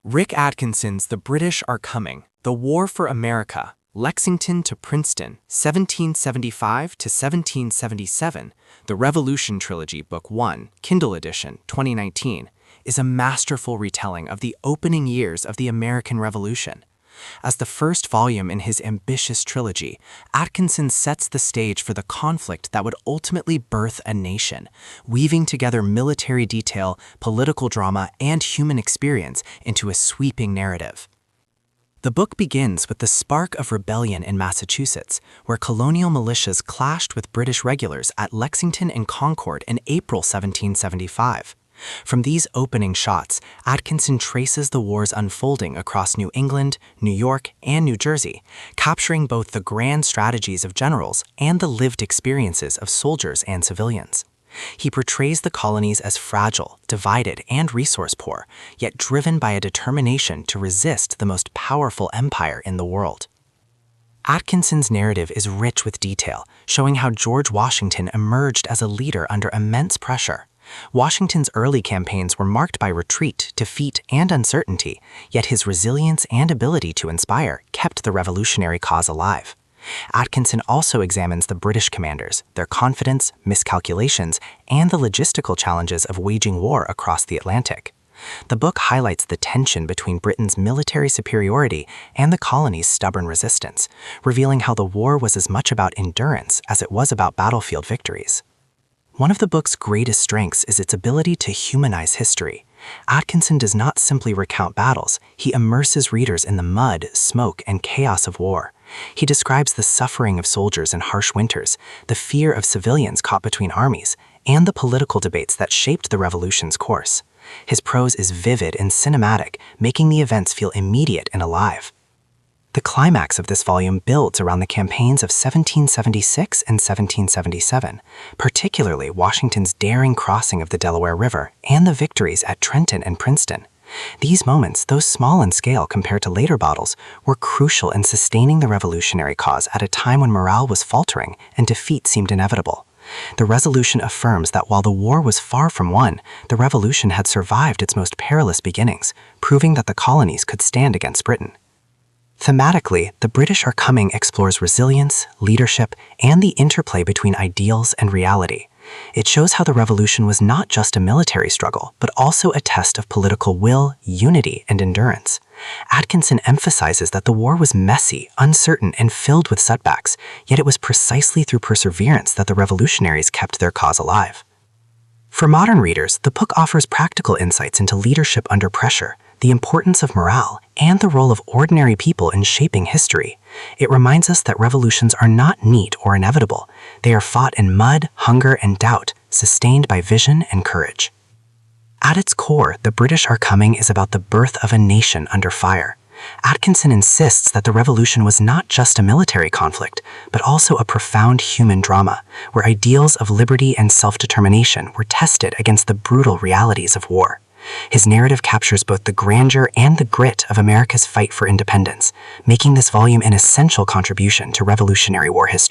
Rick Atkinson's The British Are Coming, The War for America, Lexington to Princeton, 1775 to 1777, The Revolution Trilogy, Book 1, Kindle Edition, 2019, is a masterful retelling of the opening years of the American Revolution. As the first volume in his ambitious trilogy, Atkinson sets the stage for the conflict that would ultimately birth a nation, weaving together military detail, political drama, and human experience into a sweeping narrative. The book begins with the spark of rebellion in Massachusetts, where colonial militias clashed with British regulars at Lexington and Concord in April 1775. From these opening shots, Atkinson traces the war's unfolding across New England, New York, and New Jersey, capturing both the grand strategies of generals and the lived experiences of soldiers and civilians. He portrays the colonies as fragile, divided, and resource-poor, yet driven by a determination to resist the most powerful empire in the world. Atkinson's narrative is rich with detail, showing how George Washington emerged as a leader under immense pressure. Washington's early campaigns were marked by retreat, defeat, and uncertainty, yet his resilience and ability to inspire kept the revolutionary cause alive. Atkinson also examines the British commanders, their confidence, miscalculations, and the logistical challenges of waging war across the Atlantic. The book highlights the tension between Britain's military superiority and the colonies' stubborn resistance, revealing how the war was as much about endurance as it was about battlefield victories. One of the book's greatest strengths is its ability to humanize history. Atkinson does not simply recount battles, he immerses readers in the mud, smoke, and chaos of war. He describes the suffering of soldiers in harsh winters, the fear of civilians caught between armies, and the political debates that shaped the revolution's course. His prose is vivid and cinematic, making the events feel immediate and alive. The climax of this volume builds around the campaigns of 1776 and 1777, particularly Washington's daring crossing of the Delaware River and the victories at Trenton and Princeton. These moments, though small in scale compared to later battles, were crucial in sustaining the revolutionary cause at a time when morale was faltering and defeat seemed inevitable. The resolution affirms that while the war was far from won, the revolution had survived its most perilous beginnings, proving that the colonies could stand against Britain. Thematically, The British Are Coming explores resilience, leadership, and the interplay between ideals and reality. It shows how the revolution was not just a military struggle, but also a test of political will, unity, and endurance. Atkinson emphasizes that the war was messy, uncertain, and filled with setbacks, yet it was precisely through perseverance that the revolutionaries kept their cause alive. For modern readers, the book offers practical insights into leadership under pressure, the importance of morale, and the role of ordinary people in shaping history. It reminds us that revolutions are not neat or inevitable. They are fought in mud, hunger, and doubt, sustained by vision and courage. At its core, The British Are Coming is about the birth of a nation under fire. Atkinson insists that the revolution was not just a military conflict, but also a profound human drama, where ideals of liberty and self-determination were tested against the brutal realities of war. His narrative captures both the grandeur and the grit of America's fight for independence, making this volume an essential contribution to Revolutionary War history.